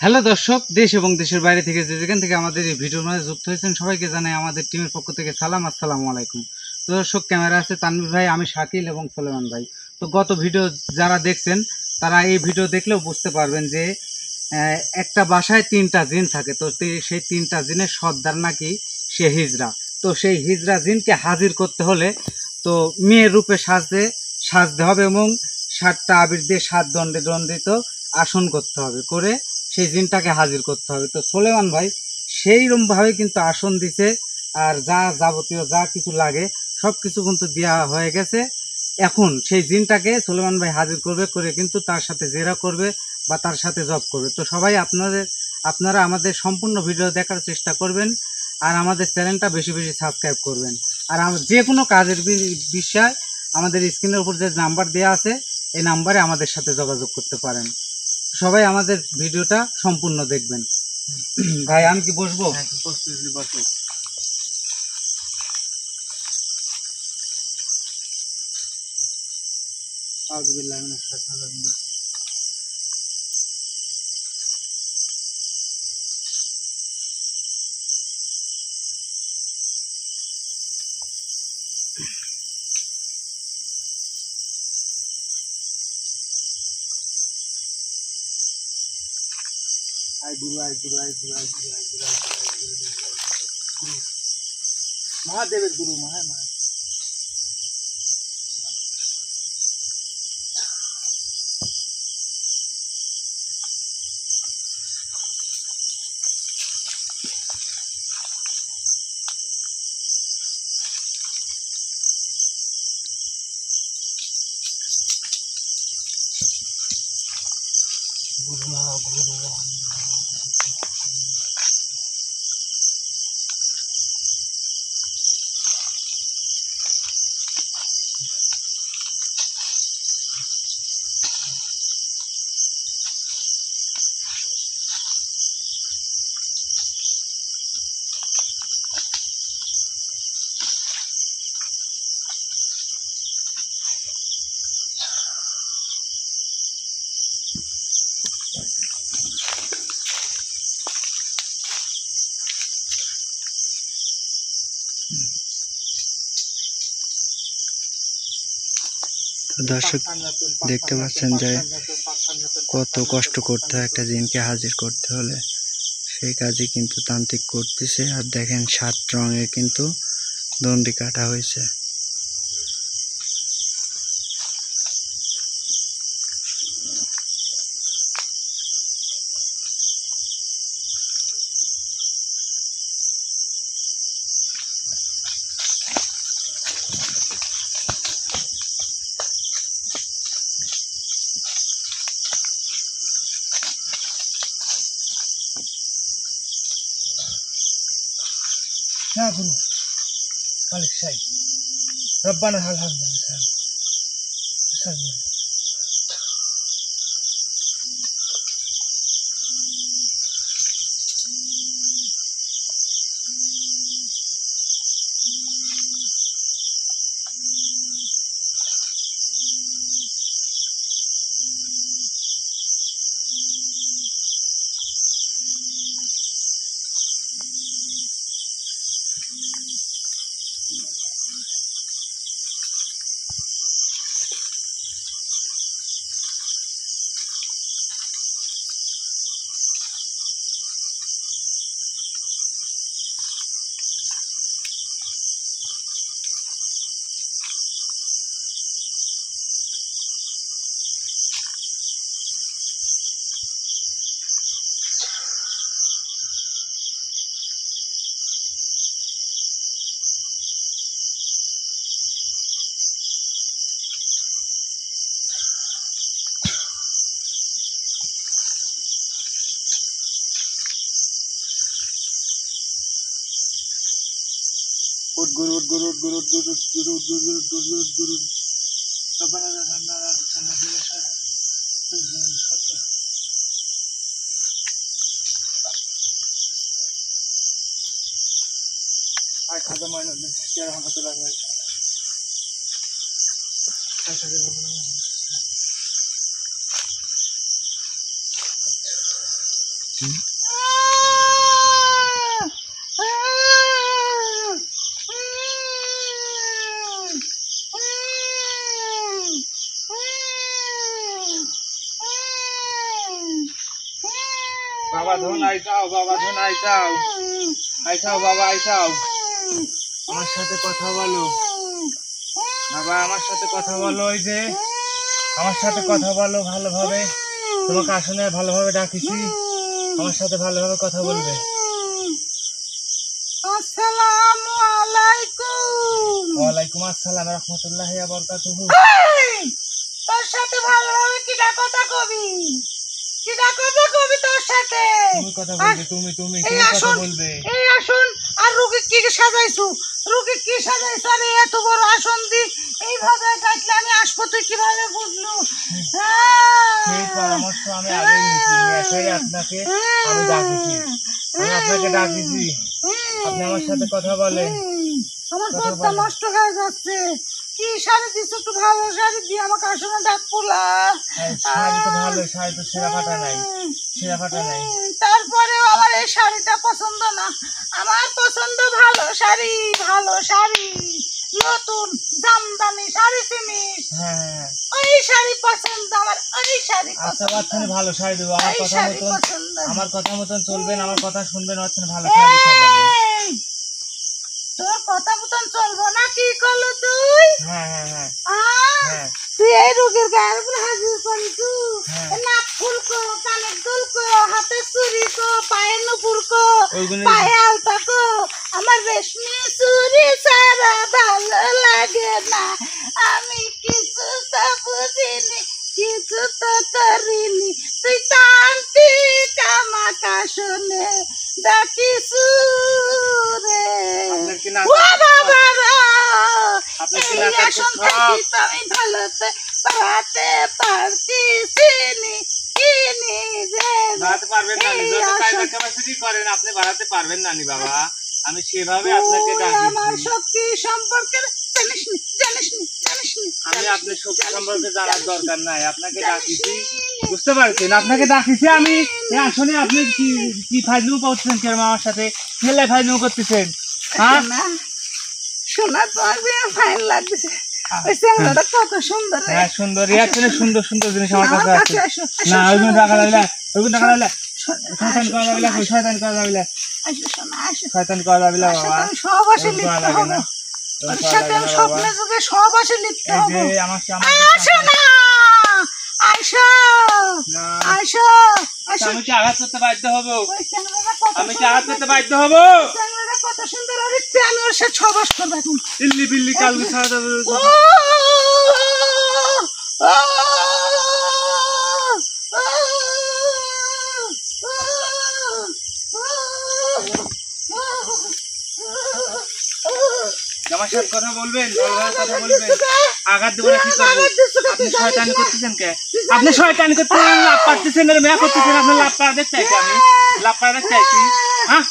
Hello দর্শক, দেশ এবং দেশের বাইরে থেকে যে যেখান থেকে আমাদের এই ভিডিওর মাঝে যুক্ত হয়েছেন সবাইকে জানাই আমাদের টিমের পক্ষ থেকে সালাম, আসসালামু আলাইকুম। তো দর্শক, ক্যামেরা আছে তানভীর ভাই, আমি শাকিল এবং সোলেমান ভাই। তো গত ভিডিও যারা দেখছেন তারা এই ভিডিও দেখলেও বুঝতে পারবেন যে একটা বাসায় 3টা জিন থাকে। তো সেই 3টা জিনের সর্দার নাকি সে হিজড়া। তো সেই হিজড়া জিনকে হাজির করতে হলে তো মেয়ের রূপে সাজতে হবে এবং 7টা আবির দিয়ে 7 দণ্ডে দণ্ডিত আসন করতে হবে, করে সেই জিনটাকে হাজির করতে হবে। তো সোলেমান ভাই সেইরকমভাবে কিন্তু আসন দিছে, আর যা যাবতীয় যা কিছু লাগে সব কিছু কিন্তু দেওয়া হয়ে গেছে। এখন সেই জিনটাকে সোলেমান ভাই হাজির করবে, করে কিন্তু তার সাথে জেরা করবে বা তার সাথে জব করবে। তো সবাই আপনারা আমাদের সম্পূর্ণ ভিডিও দেখার চেষ্টা করবেন, আর আমাদের চ্যানেলটা বেশি বেশি সাবস্ক্রাইব করবেন। আর যে কোনো কাজের বিষয় আমাদের স্ক্রিনের উপর যে নাম্বার দেওয়া আছে এই নাম্বারে আমাদের সাথে যোগাযোগ করতে পারেন। সবাই আমাদের ভিডিওটা সম্পূর্ণ দেখবেন। ভাই আমি কি বসবো? বসো। মহাদেবের গুরু দর্শক দেখতে পাচ্ছেন যে কত কষ্ট করতে হয় একটা জিনকে হাজির করতে হলে, সেই কাজই কিন্তু তান্ত্রিক করতেছে। আর দেখেন 7 রঙের কিন্তু দণ্ডি কাটা হয়েছে। يا غرو مالك شيء ربنا هالهم খাজা মাইনুদ্দিন সিস্টার রহমতুল্লাহ বাবা ধন আইসাও, বাবা ধন আইসাও, আইসাও বাবা আইসাও, আমার সাথে কথা বলো বাবা, আমার সাথে কথা বলো। ওই যে আমার সাথে কথা বলো ভালোভাবে, তোমাকে আসনে ভালোভাবে ডাকিছি, আমার সাথে ভালোভাবে কথা বলবে। আসসালামু আলাইকুম। ওয়ালাইকুম আসসালাম রাহমাতুল্লাহি ওয়া বারাকাতুহু। তোর সাথে ভালোভাবে কিডা কথা কবি, কিডা কথা কবি তোর সাথে? তুমি কথা বলবে, তুমি তুমি এই তুমি কথা আসুন, বলবে। এই আসুন। আর রুগী কি সাজাইছো, রুগী কি সাজাইছো? আরে এত বড় আসন দি এইভাবে ডাকলে আমি আসবো, তুই কিভাবে বুঝলু? সেই পরামর্শ আমি আগেই নিয়েছি, নিয়ে এসে আপনাকে আমি ডাকিছি, আমি আপনাকে ডাকিছি, আপনি আমার সাথে কথা বলেন। আমার পথটা নষ্ট হয়ে যাচ্ছে। কি শাড়ি দিছো? একটু ভালো শাড়ি দিয়ে আমাকে আসনে ডাক পোলা। শাড়ি তো ভালো, শাড়ি তো ছেঁড়া ফাটা নাই, ছেঁড়া ফাটা নাই। তারপরেও আমার এই শাড়িটা পছন্দ না। আমার পছন্দ ভালো শাড়ি, ভালো শাড়ি, নতুন জামদানি শাড়ি চিনিস? হ্যাঁ ওই শাড়ি পছন্দ আমার, ওই শাড়ি আচ্ছা পছন্দ, বাচ্চানে ভালো শাড়ি দেবো, আমার ওই কথা শাড়ি মতন, পছন্দ। আমার কথা মতন চলবেন, আমার কথা শুনবেন, বাচ্চানে ভালো শাড়ি সাজাবো। এই, তোর কথা মতন চলবো না? কি করলো তুই? হ্যাঁ হ্যাঁ হ্যাঁ হ্যাঁ তুই এই রোগের গায়ের উপর হাজির করিছু? হ্যাঁ। নাক ফুল কো, কানের দুল কো, হাতে চুরি কো, পায়ে নুপুর কো, ওইগুলো পায়ে আলতা কো। আমার রেশমি চুরি ছাড়া ভালো লাগে না। আমি কিছু তো বুঝিনি, কিছু তো করিনি। তুই তান্ত্রিক আমাকে শুনে ডাকিছু রে। আপনার কি না ও বাবা রে, আপনার কি এই না আসন থেকে তো আমি ভালোতে পারাতে পারতেছি নি, কিনি রে। বাড়াতে পারবেন না, এই যত আসন- কায়দা ক্যাপাসিটি করেন আপনি বাড়াতে পারবেন না নি বাবা, আমি সেভাবে তুই আপনাকে আমার ডাকিছি। শক্তি সম্পর্কে জানিস নি, জানিস নি, জানিস নি, আমি জানিস আপনার নি, শক্তি জানিস নি, সম্পর্কে জানার জানিস নি, দরকার নাই, আপনাকে জানিস ডাকিছি, নি। বুঝতে পারছেন? আপনাকে ডাকিছি আমি, এই আসলে আপনি কি কি ফাইজলু করতেছেন কেন আমার সাথে, খেলে ফাইজলু করতেছেন? হ্যাঁ শোনা, শোনা, তোমার বিয়ে ফাইন লাগছে। ওই চ্যাংড়াটা কত সুন্দর রে। হ্যাঁ সুন্দর, রিয়াকশনে সুন্দর সুন্দর জিনিস আমার আমার কাছে কাছে আছে। আসো, না আসো, ওইগুলো শোনো, টাকা লাগলে, ওইগুলো টাকা লাগলে শয়তান আসো, করা যাবে না, শোনো, শয়তান করা যাবে না, আসো, শোনো, আসো। শয়তান করা যাবে না ওর সাথে বাবা। আমি সহবাসে ওরকম করা লিপ্ত লাগে হবো। না, ওর ওরকম করা সাথে লাগে আমি না বাবা। স্বপ্নে যুগে সহবাসে লিপ্ত এই হবো। যে আমার আসো না, আসো, না, আসো, আসো। আমি কি আঘাত করতে বাধ্য হবো? ওই চ্যাংড়াটা কত আমি কি সুন্দর, আঘাত করতে বাধ্য হবো? চ্যাংড়াটা কত সুন্দর। আরে আমি ওর সাথে সহবাস করবো এখন। দিল্লি বিল্লি কালকে ছাড়া যাবে। ও, ও, আমার সাথে কথা বলবেন, ভালোভাবে কথা বলবেন, আঘাত দেবো না কি করবো? আপনি শয়তানি করতেছেন কে? আপনি শয়তানি করতেছেন, লাভ পারতেছেন, মেয়া করতেছেন, আপনার লাভ পাড়া দেখতে চাইছি, আমি লাভ পাড়া দেখতে চাইছি, হ্যাঁ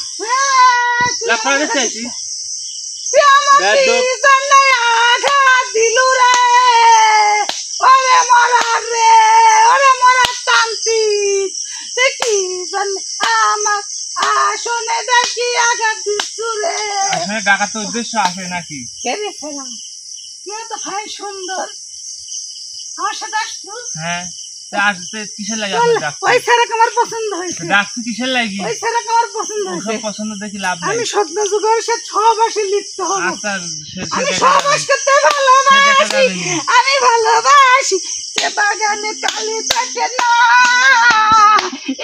লাভ পাড়া দেখতে চাইছি। আসনে দেখি আঘাত দিচ্ছু রে। আসলে ডাকার তো উদ্দেশ্য আসে নাকি? কে রে ফেরা? কে তো ভাই সুন্দর। আমার সাথে আসছো? হ্যাঁ, তা আসতে কিসের লাগে আপনি ডাকছেন? ওই ছেলেকে আমার পছন্দ হয়েছে। ডাকছি কিসের লাগি? ওই ছেলেকে আমার পছন্দ ওসব হয়েছে। পছন্দ দেখি লাভ নাই। আমি স্বপ্ন যুগের সাথে সহবাসে লিপ্ত হব। আচ্ছা আমি সহবাস করতে ভালোবাসি, আমি ভালোবাসি। যে বাগানে কালি থাকে না,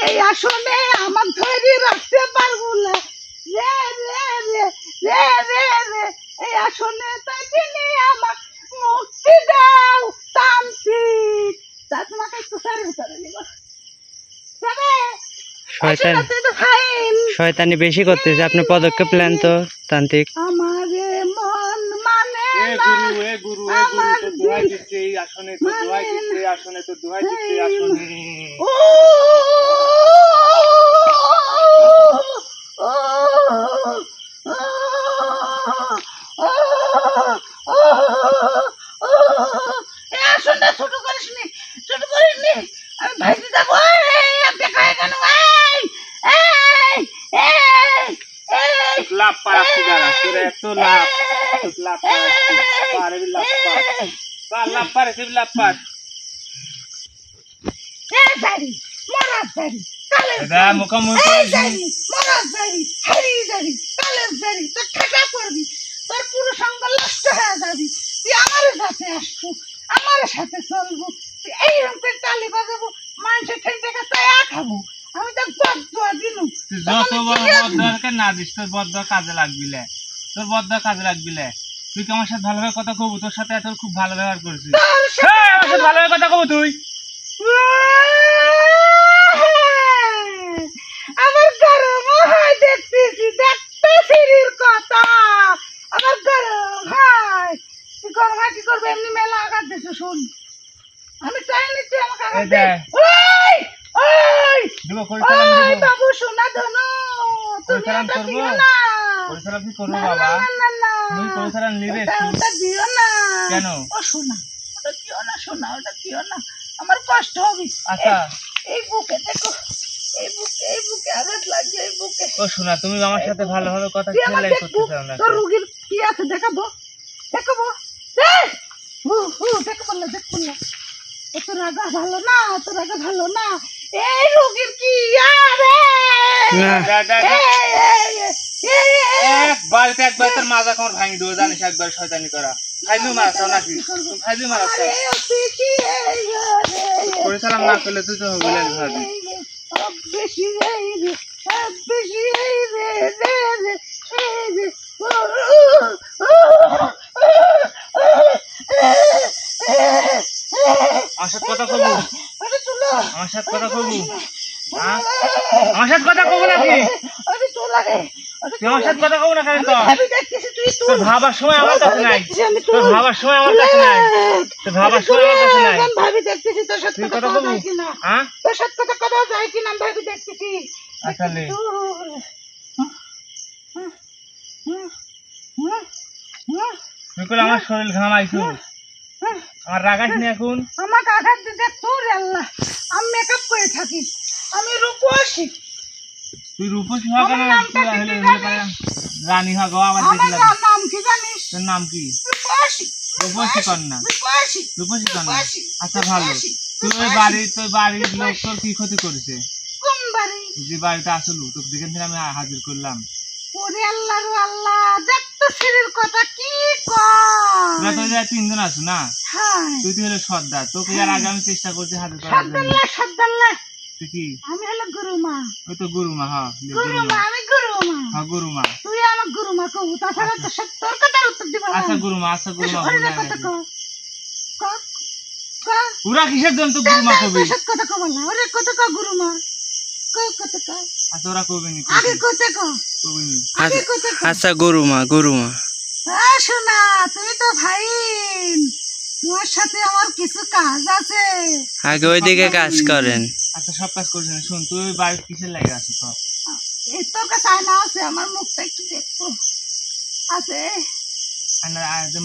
এই আসনে আমার ধরে রাখতে পারবো না রে রে রে রে রে রে। এই আসনে থাকিনি আমার মুক্তি দাও তান্ত্রিক। তা তোমাকে একটু সারি ভিতরে নিব যাবে। শয়তান আসলে তো ফাইন। শয়তানি বেশি করতেছে, আপনি পদক্ষেপ নেন তো তান্ত্রিক। আমারে মন মানে এ না। গুরু এ গুরু এ গুরু তো দোহাই দিচ্ছে এই আসনে, তো দোহাই দিচ্ছে এই আসনে, তো দোহাই দিচ্ছে এই আসনে। ও, ও, এই আসনটা ছোট করিসনি, ছোট করিসনি। আমি ভাইতে যাবো। এই, দেখা কেন? এই, লাভ পারাচ্ছি দাঁড়া, তোর এত লাভ, লাভ পারাচ্ছি, পারবি লাভ পার, লাভ পারে লাভ পার। জারি মরার জারি কালের এটা মুখামুখি এই করেছি। জারি মরার জারি হারিয়ে জারি কালের জারি তোর ঠেকা পড়বি, তোর পুরো সঙ্গ নষ্ট হয়ে যাবি। তুই আমার সাথে আসবো, আমার সাথে চলবো, তুই এইরকম করে তালি বাজাবো, মানুষের ঠেকে কাছে খাবো। আমি তো বদুয়া দিনু, তুই যত বড় বদদরকে না দিস, তোর বদদর কাজে লাগবিলে, তোর বদদর কাজে লাগবিলে। তুই কি আমার সাথে ভালোভাবে কথা কবু? তোর সাথে এত খুব ভালো ব্যবহার করছিস। তোর হ্যাঁ, আমার সাথে ভালোভাবে কথা কবু তুই। আমার গরম হয় দেখতেছি, দেখতে সিঁড়ির কথা আমার গরম হয়। তুই গরম হয় কি করবে? এমনি মেলা আঘাত দিছে। শোন, আমি চাইনি তুই আমাকে আঘাত এই দে। দেখ। ওই ওই দিব পরিচালন ওই দিব, বাবু সোনা ধনু, তুমি পরিচালন এটা করবো, দিও না। পরিচালন কি করবো না, বাবা? না, না, না, তুমি পরিচালন নিবে ওটা একটু? ওটা দিও না। কেন? ও সোনা, ওটা দিও না সোনা, ওটা দিও না, আমার কষ্ট হবে। আচ্ছা, এই বুকে দেখো, এই বুকে আঘাত লাগছে, এই বুকে। ও শোনা, তুমি আমার সাথে ভালোভাবে কথা তুই আমার খেলাই দেখবো, করতে চাও না। তোর রুগীর কি আছে দেখাবো, দেখাবো। দেখবো না, দেখবো না। তোর আগা ভালো না, তোর আগা ভালো না। এই রুগীর কি আরে না বাড়িতে একবার তোর মাজা কামড় ভাঙি দেবো, জানিস, একবার শয়তানি করা। ফাইলু মারাচ্ছাও নাকি? তুমি ফাইলু মারাচ্ছাও। পরিচালন না করলে তুই তো হবি না ভাবি। বেশি বেশি আমার সাথে কথা কবু, আমার সাথে কথা কবু, হ্যাঁ? আমার সাথে কথা কবু নাকি? তুই আমার সাথে কথা কবু না কেন? তোর ভাবার সময় আমার কাছে নাই, তোর ভাবার সময় আমার কাছে নাই, তোর ভাবার সময় আমার কাছে নাই। ভাবি দেখতেছি তোর সাথে তুই কথা কথা কবু, যায় কিনা, হ্যাঁ? তোর সাথে কথা যায় কিনা ভাবি দেখতেছি। আসলে তুই কইলে আমার শরীর ঘামাইছু, আমার রাগাইস নি এখন। আমাকে আঘাত দিতে তোর আল্লাহ, আমি মেকআপ করে থাকি, আমি রূপসী। তুই রূপসী হওয়া কেন? আমার নামটা তুই কি হলে জানিস? পারে রানী হওয়া গো, আবার আমার দেখলাম। নাম কি জানিস? তোর নাম কি? রূপসী। রূপসী কন্যা, রূপসী। রূপসী কন্যা। রূপসী। আচ্ছা ভালো। রূপসী। তুই ওই তোর বাড়ির লোক তোর কি ক্ষতি করেছে? কোন বাড়ি? যে বাড়িতে আসলু তোকে যেখান থেকে আমি হাজির করলাম। ওরে আল্লাহ রে আল্লাহ, দেখ তো সিঁড়ির কথা কি তোরা তো কয়। যা তিনজন আছো না, হ্যাঁ, তুই তো হলো সর্দার, তোকে যার আগে আমি চেষ্টা করছি হাজির করার জন্য। সাদ্দাল্লাহ সাদ্দাল্লাহ, তুই কি? আমি হলো গুরুমা। ওই তো গুরুমা, হ্যাঁ গুরুমা, আমি গুরুমা। হ্যাঁ গুরুমা। তুই আমার গুরুমা কবু, তাছাড়া তো সব তোর কথার উত্তর দিব না। আচ্ছা গুরুমা, আচ্ছা গুরুমা, ওরে ভুলে কথা গেছি। ক, ক, ওরা কিসের জন্য তো গুরুমা কবি? তোর সাথে কথা কব না, ওরে কথা ক গুরুমা, ক কথা ক, আচ্ছা ওরা কবি নি, আগে কথা ক, কবি নি। আগে কথা ক। আচ্ছা গুরুমা, গুরুমা শোনা, তুমি তো ভাই, তোমার সাথে আমার কিছু কাজ আছে। আগে ওইদিকে কাজ করেন। আচ্ছা সব কাজ করছি না, শুন তুই ওই বাড়ির কিসের লাগে আছো তো? এই তোর কাছে আয়না আছে, আমার মুখটা একটু দেখবো। আছে,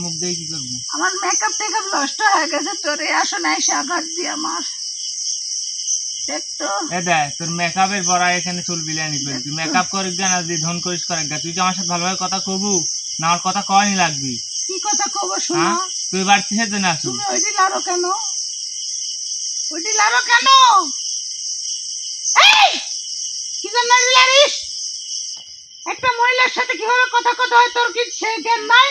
মুখ দিয়ে কি করবো? আমার মেকআপ টেকআপ নষ্ট হয়ে গেছে, তোরে আসো না এসে আঘাত দিয়ে আমার দেখতো। এ দেখ তোর মেকআপের বড়া এখানে চুল বিলানি করবি, তুই মেকআপ করিস গা না দিয়ে ধন করিস করে গা, তুই কি আমার সাথে ভালোভাবে কথা কবু না? আমার কথা কয়নি লাগবি, কি কথা কব শোনো? হ্যাঁ? তুই বাড়ি কিসের জন্য আসু? তুমি ওইটি লারো কেন? ওইটি লারো কেন? এই কি জন্য লারিস? একটা মহিলার সাথে কিভাবে কথা কথা হয় তোর কি সে জ্ঞান নাই?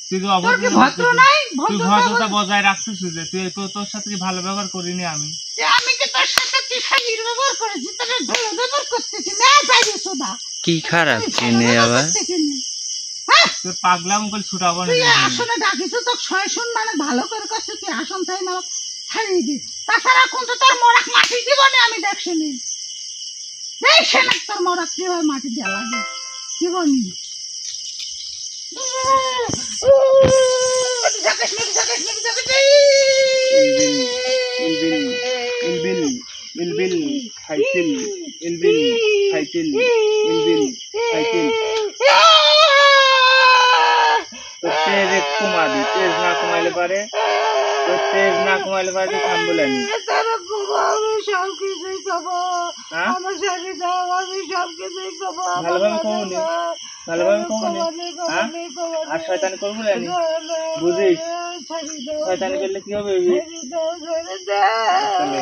তুই কি তোর কি অভদ্র ভদ্র নাই? তুই ভদ্রতা ভদ্রতা বল- বজায় রাখছিস যে তুই তোর সাথে কি ভালো ব্যবহার করিনি আমি? যে আমি কি তোর সাথে তিসাগির ব্যবহার করেছি, তোর ভালো ব্যবহার করতেছি না? চাইছি সুদা কি খারাপ চিনে আবার। তোর পাগলাম করে ছুটাবো না তুই তোর জন্য। আসলে ডাকিস তো শয়শন, মানে ভালো করে করছিস, তুই আসন চাই না ছাড়িয়ে দি। তাছাড়া কিন্তু তোর মরাক মাটি দিব না, আমি দেখছিনি। দেখছে না তোর মরাক কিভাবে মাটি দেওয়া লাগে, দিবনি। তেজ একটু মারবি, তেজ না কমাইলে পারে, তোর তেজ না কমাইলে পারে তুই থামবুলানি। তারা খুব আমি সব কিছুই খাবো, হ্যাঁ? আমার শাড়ি দাও, আমি সব কিছুই খাবো। ভালোভাবে খাবো নি? ভালোভাবে খাবো নি? হ্যাঁ? আর শয়তানি করবো না নি? বুঝিস? শয়তানি করলে কি হবে? তাহলে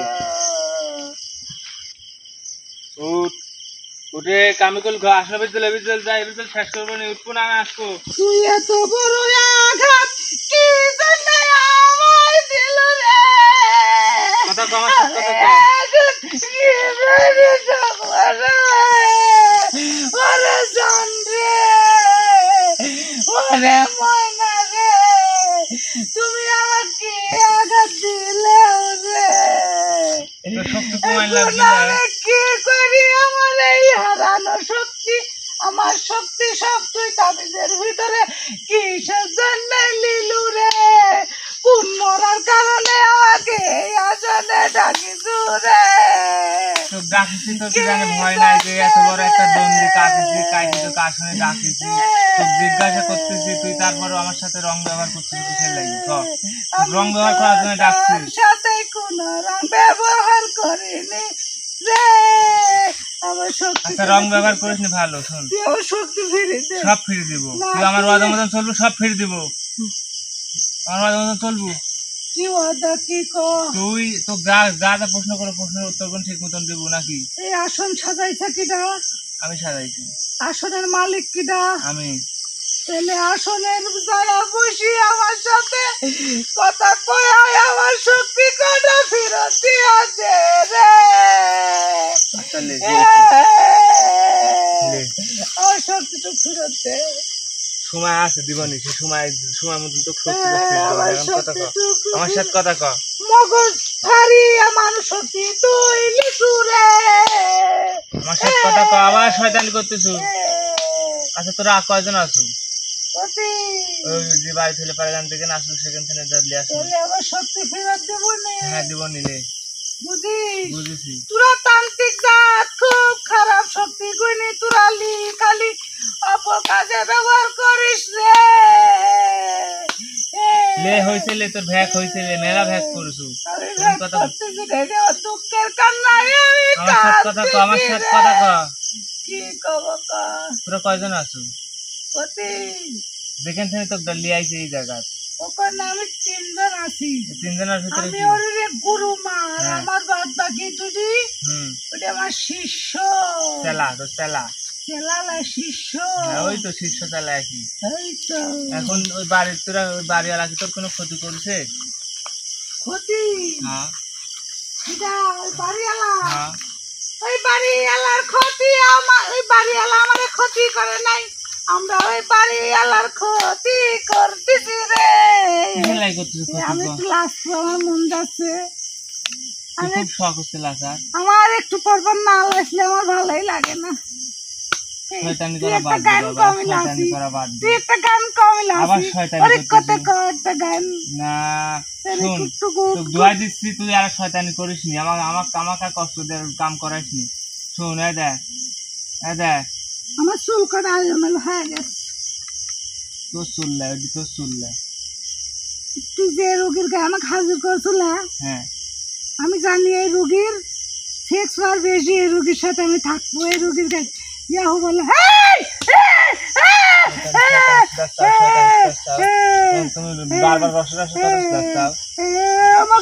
উঠ, উঠে কামিকল আসলে বিদ্যালয় যাই, বিদ্যালয় শেষ করবো নি, উঠবো না, আমি আসবো। তুই এত বড় আঘাত কি জন্য আমায় দিল রে? কথা কম, আমার সাথে কথা কম। ওরে জান রে, ওরে ময়না রে, তুমি আমাকে আঘাত দিলে রে। তোর শক্তি কমাই এখন লাগবে না। আমি কি করি? আমার এই হারানো শক্তি, আমার শক্তি সব তুই তাবিজের ভিতরে কিসের জন্য লিলু রে? কোন মরার কারণে আমাকে এই আজানে ডাকিছু রে? তোর ডাকিছি, তোর কি জানে ভয় নাই যে এত বড় একটা দন্ডি কাটিছি, কাটি তোকে আসনে ডাকিছি, তোর জিজ্ঞাসা করতেছি, তুই তারপরে আমার সাথে রং ব্যবহার করছিস কিসের লাগি? রং ব্যবহার করার জন্য ডাকছিস? আমার সাথে কোনো রং ব্যবহার করিনি রে। আমার শক্তি, আচ্ছা রং ব্যবহার করিস নি, ভালো। শোন, তুই আমার শক্তি ফিরে দে। সব ফিরে দিব। তুই আমার ওয়াদা মতন চলবো, সব ফিরে দিব। আমার ওয়াদা মতন চলবো। কি ওয়াদা, কি কর? তুই তো যা যা যা প্রশ্ন করো, প্রশ্নের উত্তর কোন ঠিক মতন দেবো নাকি? এই আসন সাজাইছে কিডা? আমি সাজাইছি, আসনের মালিক কিডা? আমি। তাহলে আসনের যারা বসি আমার সাথে কথা কয়, আমার শক্তি কটা ফেরত দিয়া দে রে। আচ্ছা লে, আমার শক্তিটা ফেরত দে। সময় আছে দিবনি, সে সময় মতন তো সত্যি আমার কথা কর, শক্তিটুকু আমার সাথে কথা কর। মগজ ভারী আমার শক্তি তুই লিখু রে। আমার সাথে কথা কর, আবার শয়তানি করতেছু। আচ্ছা তোরা কয়জন আছো? কতি, ওই যে বাড়ি থেকে পারগান থেকে আসলো, সেখান থেকে দাদলি আসলো। তাহলে আমার শক্তি ফেরত দেব নে। হ্যাঁ দিব নিলে, বুঝিস? বুঝেছি। তোরা তান্ত্রিক জাত, খুব খারাপ শক্তি গুনি তোরা খালি অপকাজে ব্যবহার করিস রে। লে হয়েছে লে, তোর ভ্যাক হয়েছে লে, মেলা ভ্যাক করছু। আমি তুমি কথা বল। করতেছি রে, আমার দুঃখের কান্নায় আমি আমার সাথে কথা কর, আমার সাথে কথা কর। কি কব কা? তোরা কয়জন আছো? কতি, যেখান থেকে তোর ডালি আইছে এই জায়গা, ওখানে আমি 3 জন আছি। তিনজনের ভিতরে আমি কি? ওর রে গুরু মা, আর হ্যাঁ। আমার বাদ বাকি দুটি হুম, ওটা আমার শিষ্য। চেলা, তোর চেলা। চেলালা শিষ্য। হ্যাঁ, ওই তো শীর্ষ চেলা একই। এই তো এখন ওই বাড়ির তোরা, ওই বাড়িওয়ালা কি তোর কোনো ক্ষতি করেছে? ক্ষতি, হ্যাঁ এটা ওই বাড়িওয়ালা, হ্যাঁ। ওই বাড়িওয়ালার ক্ষতি আমার, ওই বাড়িওয়ালা আমারে ক্ষতি করে নাই, আমরা ওই বাড়িওয়ালার ক্ষতি করতেছি রে। কিসের লাই করতেছিস ক্ষতি? আমি কর। ক্লাস, আমার মন যাচ্ছে। তুই খুব শখ হচ্ছে লাসার। আমার একটু পরপর না আসলে আমার ভালোই লাগে না। শয়তানি তুই করা একটা বাদ দে গান বাবা, কমিল শয়তানি আসি, করা বাদ দে। তুই একটা গান কমিল আবার আসি, শয়তানি ওরে কত করতেছিস। একটা গান। না তাহলে শুন, টুকটুকু তোকে দোয়া দিচ্ছি, তুই আর শয়তানি করিস নি, আমাকে আর কষ্ট দেওয়ার কাম করাইস নি। শুন, এই দেখ, এই দেখ, আমার চুল কাটা আজমেল হয়ে গেছে। তোর চুললে, ওই তোর চুললে। তুই যে রোগীর গায়ে আমাকে হাজির করছিল, হ্যাঁ, আমি জানি এই রোগীর সেক্স আর বেশি, এই রোগীর সাথে আমি থাকবো। এই রোগীর গায়ে ইয়াহু বলে, তুমি বারবার রসের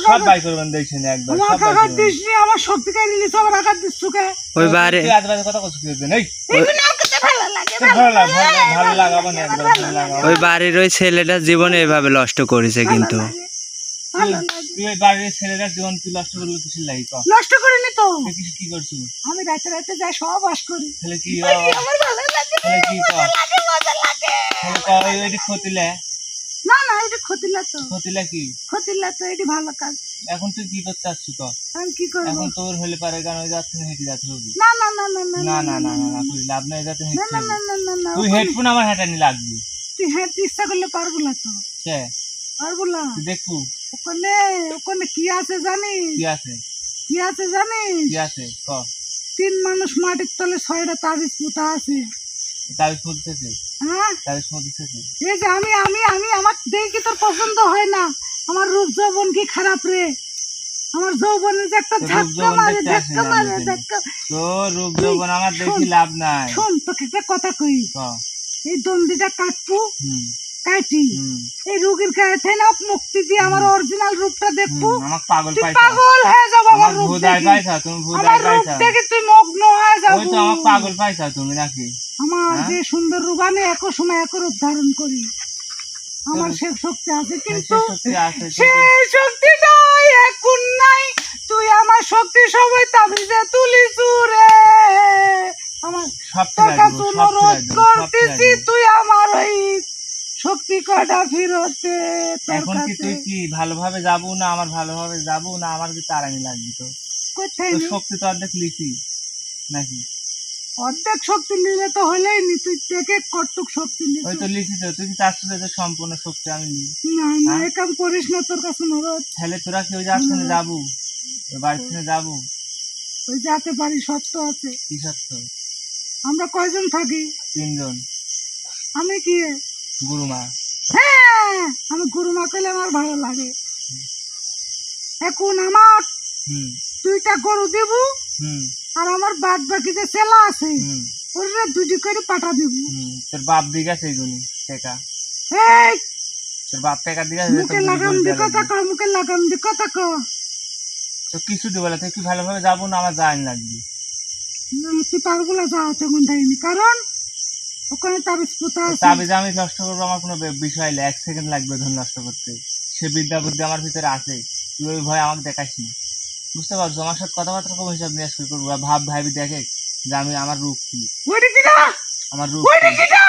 সব বাই করবেন দেখছেন একবার, সব বাই আঘাত করবেন। দিস নি, আমার শক্তি কাই নিলিস, আমার আঘাত দিস তোকে। ওই বাড়ি তুই আজে বাজে কথা বলছিস কি হয়েছে? এই, এগুলো আমাকে তো ভালো লাগে, তোর ভালো লাগাবো না, একবার ভালো লাগাবো। ওই বাড়ির ওই ছেলেটা জীবনে এভাবে নষ্ট করেছে কিন্তু। ভালো লাগে। তুই ওই বাড়ির ছেলেরা জীবন তুই নষ্ট করলে কিসের লাগি? ক, নষ্ট করিনি তো, তুই কি করছু? আমি রাতে রাতে যাই সহবাস করি। তাহলে কি আমার ভালো লাগে, তাহলে কি ক, মজা লাগে। তাহলে ক, ওই ক্ষতিলে না না, এটা ক্ষতিলা তো, ক্ষতিলে কি? ক্ষতিলা তো, এটি ভালো কাজ। এখন তুই কি করতে আসছিস? ক, আমি কি করবো? এখন তোর হলে পারে, কারণ ওই যাচ্ছে না, হেঁটে যাতে হবে। না না না না না না না না না না, তুই লাভ নাই, যাতে না হেঁটে না হবে। না না না না, তুই হেডফোন আমার হাঁটানি লাগবি। তুই হ্যাঁ ইচ্ছা করলে পারবো না তো, সে পারবো না। তুই দেখবো ওখানে ওখানে কি আছে জানিস? কি আছে, কি আছে জানিস? কি আছে? ক, 3 মানুষ মাটির তলে 6টা তাবিজ পোতা আছে। তাবিজ মধ্যে, হ্যাঁ, তাবিজ মধ্যে। এই যে আমি আমার দেখি তোর পছন্দ হয় না, আমার রূপ যৌবন কি খারাপ রে। আমার যৌবনে যে একটা তো রূপ ধাক্কা যৌবন মারে দেখতে আসে ধাক্কা না মারে আমি জানি। ধাক্কা তো রূপ যৌবন আমার দেখি লাভ নাই। শোন তোকে একটা কথা কই, ক। এই দন্দিটা কাটবো, হুম কাটি হুম এই রোগীর গায়ে থেকে না মুক্তি দিয়ে আমার অরিজিনাল রূপটা দেখবো, আমাকে পাগল তুই পাইছা। পাগল হয়ে যাবো আমার আমার রূপ ভুদাই দেখে। পাইছা, তুমি ভুদাই আমার রূপ পাইছা। দেখে তুই মগ্ন হয়ে ওই যাবো। তো আমাকে পাগল পাইছা তুমি নাকি? আমার হ্যাঁ? যে সুন্দর রূপ আমি একই সময় এক রূপ ধারণ করি, আমার সে শক্তি আছে, কিন্তু সে শক্তি আছে সে শক্তি নাই এখন নাই, তুই আমার শক্তি সবাই তাবিজে তুলিস রে। আমার সব তোর ফিরাই কাছে দেবো, সব অনুরোধ ফিরাই দেবো, সব করতেছি, ফিরাই দেবো। তুই আমার ওই শক্তি কটা ফিরতে তোর এখন কি কাছে তুই কি ভালোভাবে যাবো না আমার ভালোভাবে যাবো না আমার কি তারানি লাগবে? তো কোথায় তোর নি? শক্তি তো অর্ধেক লিখি নাকি? অর্ধেক শক্তি নিলে তো হলেই নি, তুই থেকে কটুক শক্তি ওই নিস। তো লিখি তো, তুই কি চাচ্ছ যে তোর সম্পূর্ণ শক্তি আমি নিই? না না হ্যাঁ? এ কাম করিস না, তোর কাছে অনুরোধ। তাহলে তোরা কি ওই যার থেকে যাবো, ওই বাড়ির থেকে যাবো? ওই যাতে পারি সত্য আছে। কি সত্য? আমরা কয়জন থাকি? 3 জন। আমি কি গুরুমা। হ্যাঁ আমি গুরুমা কইলে আমার ভালো লাগে। এখন আমার হুম 2টা গরু দেব, হুম আর আমার বাদ বাকি যে চেলা আছে হুম ওরে 2টি করে পাঠা দেব। হুম তোর বাপ দিয়ে গেছে এইগুলি টেকা? এই তোর বাপ টেকা দিয়ে গেছে? মুখে লাগাম দি কথা কর, মুখে লাগাম দি কথা কর। তো কিছু দিব না, তুই কি ভালোভাবে যাবো না আমার জানি লাগবে? না তুই পারগুলা যাও তেমন দেয়নি, কারণ ওখানে তাবিজ পোতা আছে। তাবিজ আমি নষ্ট করবো আমার কোনো বিষয় নেই, 1 সেকেন্ড লাগবে ধন নষ্ট করতে। সে বিদ্যা বুদ্ধি আমার ভিতরে আছে, তুই ওই ভয় আমাকে দেখাস না। বুঝতে পারছো? আমার সাথে কথাবার্তা কম হিসাব নিয়ে শুরু করবো, আর ভাবি দেখে যে আমি আমার রূপ কি, ওইটা কিটা, আমার রূপ ওইটা কি। কিটা,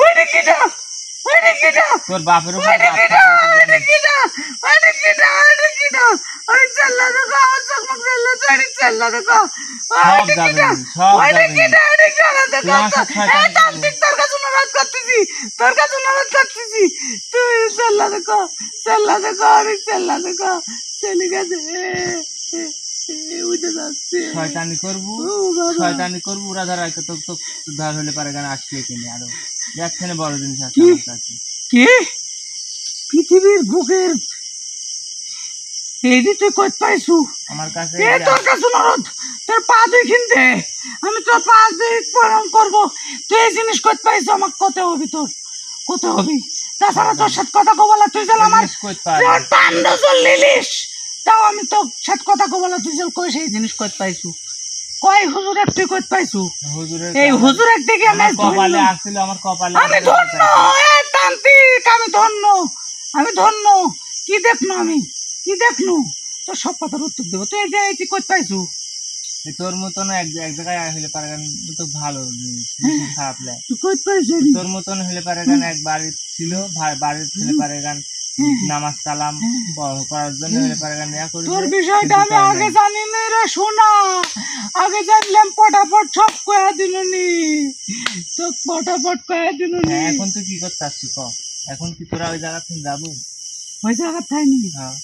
ওইটা কিটা, ওইটা কিটা, তোর বাপের উপর ওইটা কিটা, ওইটা কিটা, ওইটা কিটা, ওইটা কিটা, ওই চাল্লা দেখো, আমার চকমক চাল্লা, চড়ি চাল্লা দেখো, ওইটা যাবে কিটা, নি, সব ওইটা যাবে নি। কিটা, ওইটা চাল্লা দেখো। তুই আমার সাথে শয়তানি এই তান্ত্রিক, তোর কাছে অনুরোধ করতেছি, তোর কাছে অনুরোধ করতেছি, তুই চাল্লা দেখো, চাল্লা দেখো, অনেক চাল্লা দেখো, চলে গেছে, উঠে যাচ্ছে। শয়তানি করবো, ও বাবা। শয়তানি করবো, ওরা ধর তো তো ধর হলে পারে গান আসলে কিনে আরো যাচ্ছে বড় জিনিস আছে কি? আমার কাছে। কি পৃথিবীর বুকের এইদি তুই কই পাইছু? আমার কাছে এ তোর কাছে অনুরোধ, তোর পা দুই কিনতে, আমি তোর পা দুই প্রণাম করবো। তুই এই জিনিস কই পাইছু? আমাকে কত হবি, তোর কত হবি? তাছাড়া তোর সাথে কথা কবলা, তুই যেন আমার জিনিস করতে পারি। তোর পান্ড জল লিলিস, তাও আমি তোর সাথে কথা কবলা, তুই যেন কই সেই জিনিস কই পাইছু? কই হুজুরের তুই কই পাইছু? হুজুরের এই হুজুরের দিকে আমি আমার কপালে ধন্য। আসছিল, আমার কপালে আমি ধন্য, এ তান্ত্রিক, আমি ধন্য, আমি ধন্য। কি দেখনু আমি, কি দেখনু? তোর সব কথার উত্তর দেবো। তুই এই যে তুই কই পাইছু? এই তোর মতন এক জায়গায় হলে পারে গান তো ভালো জিনিস, বেশি খারাপ লাগে। তুই কই পাইছু? তোর মতন হলে পারে গান এক বাড়ি ছিল, বাড়ির ছেলে পারে গান নামাজ কালাম করার জন্য হলে পারে গান ইয়া করি। তোর বিষয়টা আমি আগে জানি নি রে শোনা, আগে জানলাম পটাপট সব কয়া দিলুনি, তো পটাপট কয়া দিলুনি। এখন তুই কি করতে আসছিস ক? এখন কি তোরা ওই জায়গা থেকে যাবো? ওই জায়গা থাইনি, হ্যাঁ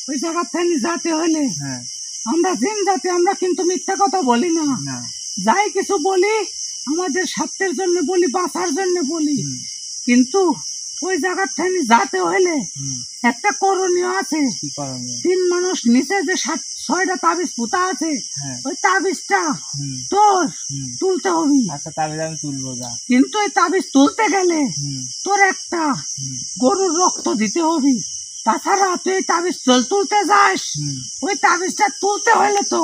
ওই জায়গা থাইনি যাতে হলে হ্যাঁ আমরা জিন জাতি, আমরা কিন্তু মিথ্যা কথা বলি না। না যাই কিছু বলি আমাদের স্বার্থের জন্য বলি, বাঁচার জন্য বলি। হুম, কিন্তু ওই জায়গার ঠানি যাতে হইলে হুম, একটা করণীয় আছে। কি করণীয়? 3 মানুষ নিচে যে 6টা তাবিজ পুতা আছে, হ্যাঁ ওই তাবিজটা হুম তোর হুম তুলতে হবে। আচ্ছা তাহলে আমি তুলবো যা। কিন্তু ওই তাবিজ তুলতে গেলে হুম তোর একটা হুম গরুর রক্ত দিতে হবে। তাছাড়া তুই এই তাবিজ তুলতে যাস, হুম ওই তাবিজটা তুলতে হলে তো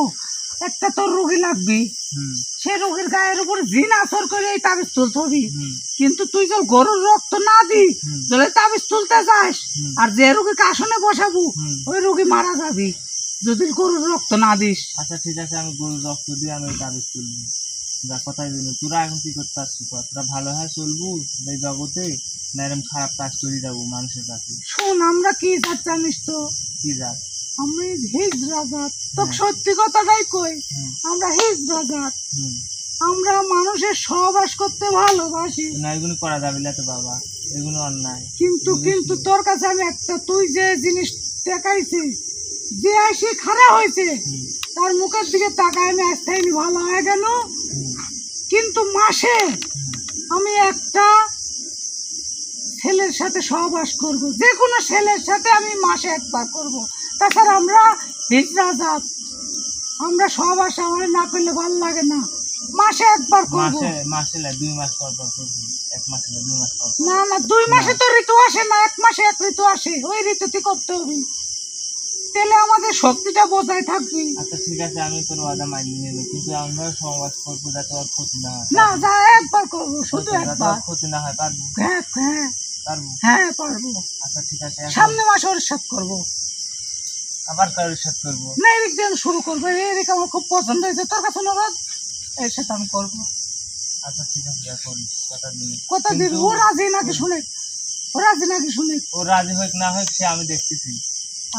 একটা তোর রোগী লাগবে, হুম সে রোগীর গায়ের উপর জিন আসর করে এই তাবিজ তুলতে হবে। হুম কিন্তু তুই যদি গরুর রক্ত না দি, হুম। যদি তাবিজ তুলতে যাস, হুম। আর যে রোগীকে আসনে বসাবো হুম। ওই রোগী মারা যাবি যদি গরুর রক্ত না দিস। আচ্ছা ঠিক আছে, আমি গরুর রক্ত দিয়ে আমি তাবিজ তুলবো, যা কথাই দিল। তোরা এখন কি করতে আসছিস? তোরা ভালো হয় চলবো এই জগতে, না এরকম খারাপ কাজ করে যাবো মানুষের কাছে? শোন, আমরা কি জাত জানিস তো? কি যাক? আমি হিজড়া জাত। তো হ্যাঁ। সত্যি কথাটাই কই, হুম আমরা হিজড়া জাত। হুম আমরা মানুষের সহবাস করতে ভালোবাসি। না এগুলো করা যাবে না তো বাবা, এগুলো অন্যায়। কিন্তু বুঝেছি। কিন্তু তোর কাছে আমি একটা, তুই যে জিনিস দেখাইছি, যে আসি খারাপ হয়েছে, হুম তার মুখের দিকে তাকায় আমি আসতেইনি, ভালো হয়ে গেল। হুম কিন্তু মাসে হুম আমি একটা ছেলের সাথে সহবাস করব, যে কোনো ছেলের সাথে আমি মাসে একবার করব। তাছাড়া আমরা ইচ্ছা যাক, আমরা সব আসে আমার না করলে ভালো লাগে না। মাসে একবার করবো। মাসে 2 মাস পর পর করবি, 1 মাসে 2 মাস পর পর। না না, 2 মাসে তো ঋতু আসে না, 1 মাসে 1 ঋতু আসে। ওই ঋতুতে করতে হবে, তাহলে আমাদের শক্তিটা বজায় থাকবে। আচ্ছা ঠিক আছে, আমি তোর ওয়াদা মানিয়ে নিলাম, কিন্তু আমরা সহবাস করবো যাতে ওর ক্ষতি না হয়। না, যা একবার করবো, শুধু যাতে একবার। ওর ক্ষতি না হয়, পারবো? হ্যাঁ হ্যাঁ পারবো। হ্যাঁ পারবো। আচ্ছা ঠিক আছে, এখন সামনে মাসে ওর সাথে করবো। আবার কারোর সাথে করবো। না, এদিক দিয়ে আমি শুরু করবো। এদিক আমার খুব পছন্দ হয়েছে, তোর কাছে নগদ, এর সাথে আমি করবো। আচ্ছা ঠিক আছে, যা করিস কথা দিন। কথা দিন। ও রাজি নাকি শুনে, ও রাজি নাকি শুনে। ও রাজি হোক না হোক সে আমি দেখতেছি।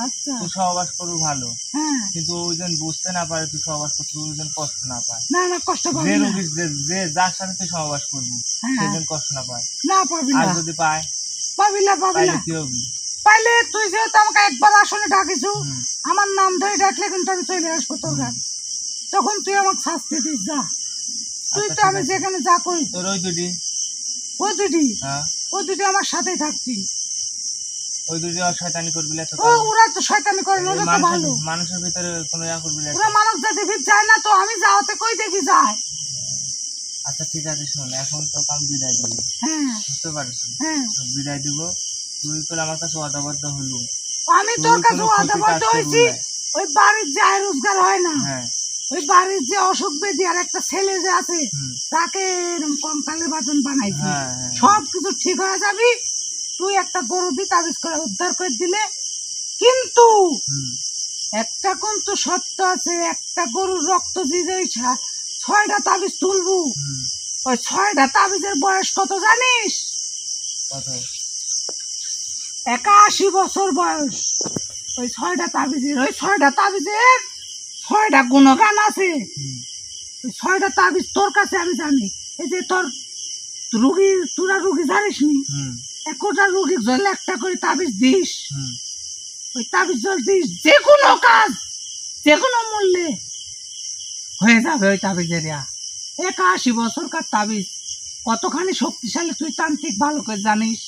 আচ্ছা তুই সহবাস করবো ভালো, হ্যাঁ। কিন্তু ওই জন বুঝতে না পারে তুই সহবাস করছিস, ওই জন কষ্ট না পায়। না না, কষ্ট যে পাবি না। রোগী যে যার সাথে তুই সহবাস করবি হ্যাঁ। সেজন কষ্ট না পায়। না পাবি আর না, যদি পায় পাবি না, পাবি পাইলে না। কি হবে? পাইলে তুই যেহেতু আমাকে একবার আসনে ডাকিছু, হুম। আমার নাম ধরে ডাকলে কিন্তু আমি চলে আসবো তোর কাছে। তখন তুই আমাকে শাস্তি দিস, যা। তুই আচ্ছা, তো ঠিক আমি আছে। যেখানে যা করি, তোর ওই দুটি, ওই দুটি, হ্যাঁ ওই দুটি আমার সাথেই থাকবি। ওই দুটি আর শয়তানি করবি না তো? ও, ওরা তো শয়তানি করে না, ওরা তো ভালো। মানুষের ভিতরে কোনো ইয়া করবি না? ওরা মানব জাতি ভিত যায় না, তো আমি যাওয়াতে কই দেখি যায়। আচ্ছা ঠিক আছে, শোন, এখন তো আমি বিদায় দিব, হ্যাঁ বুঝতে পারিস? হ্যাঁ, তো বিদায় দিব, তুই তো আমার কাছে ওয়াদাবদ্ধ হলো। আমি তুই তোর কাছে কোনো ক্ষতি আদাবদ্ধ কাজ করবি হয়েছি। না। ওই বাড়ির যে আয় রোজগার হয় না, হ্যাঁ। ওই বাড়ির যে অসুখ বেদি আর একটা ছেলে যে আছে, হুম। তাকে এরকম কঙ্কালের বাদন বানাইছি। হ্যাঁ, হ্যাঁ। সব কিছু ঠিক হয়ে যাবি। তুই একটা গরু দি তাবিজ করে উদ্ধার করে দিলে, কিন্তু হুম। একটা কিন্তু সত্য আছে, একটা গরুর রক্ত দিয়ে 6টা তাবিজ তুলবু। হুম। ওই 6টা তাবিজের বয়স কত জানিস? কত? 81 বছর বয়স। ওই 6টা তাবিজের 6টা গুণগান আছে। হুম। ওই 6টা তাবিজ তোর কাছে আমি জানি। এই যে তোর তোরা রুগী জানিস নি, হুম। একটা রুগীর জন্য একটা করে তাবিজ দিস। হুম। ওই তাবিজ জল দিস, যে কোনো কাজ যে কোনো মূল্যে হয়ে যাবে ওই তাবিজের। 81 বছরকার তাবিজ কতখানি শক্তিশালী তুই তান্ত্রিক ভালো করে জানিস।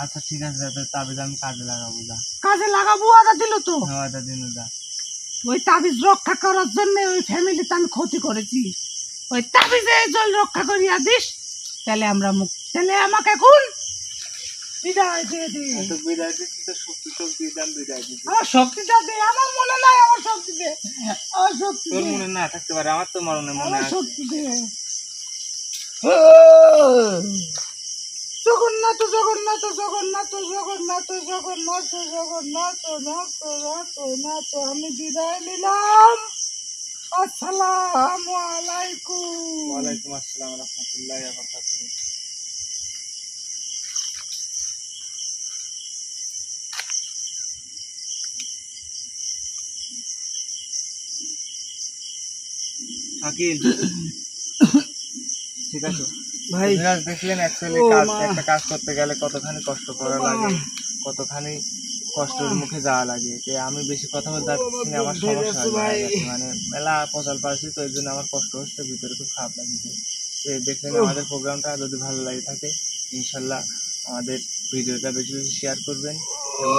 আচ্ছা ঠিক আছে, যাতে তাবিজ আমি কাজে লাগাবো, যা। কাজে লাগাবো, আদা দিল তো। ওয়াদা দিন, যা। ওই তাবিজ রক্ষা করার জন্য ওই ফ্যামিলিতে আমি ক্ষতি করেছি। ওই তাবিজে জল রক্ষা করিয়া দিস, তাহলে আমরা মুক্ত। তাহলে আমাকে এখন বিদায় দিয়ে দে। তো বিদায় দিচ্ছি, তো শক্তি দাম বিদায় দিচ্ছি। আমার শক্তিটা দে, আমার মনে নাই, আমার শক্তি দে, আমার শক্তি তোর দে, মনে না থাকতে পারে, আমার তো মনে মনে আমার আছে। শক্তি দে। জগন্নাথ জগন্নাথ জগন্নাথ জগন্নাথ জগন্নাথ জগন্নাথ নাথ নাথ নাথ, আমি বিদায় নিলাম। আসসালামু আলাইকুম। ওয়ালাইকুম আসসালাম রহমতুল্লাহি ওয়া বারাকাতুহু। শাকিল, ঠিক আছে ভাই আপনারা দেখলেন অ্যাকচুয়ালি ও কাজ, মা। একটা কাজ করতে গেলে কতখানি কষ্ট করা লাগে, কতখানি কষ্টের মুখে যাওয়া লাগে। তো আমি বেশি কথা বলতে চাচ্ছি না, আমার সমস্যা হয়ে গেছে, মানে মেলা পচাল পাচ্ছি, তো এই জন্য আমার কষ্ট হচ্ছে, ভিতরে খুব খারাপ লাগছে। তো দেখলেন আমাদের প্রোগ্রামটা যদি ভালো লাগে থাকে, ইনশাল্লাহ আমাদের ভিডিওটা বেশি বেশি শেয়ার করবেন এবং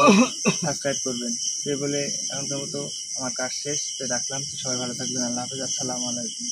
সাবস্ক্রাইব করবেন। তো বলে এখনকার মতো আমার কাজ শেষ, তো রাখলাম। তো সবাই ভালো থাকবেন, আল্লাহ হাফেজ, আসসালামু আলাইকুম।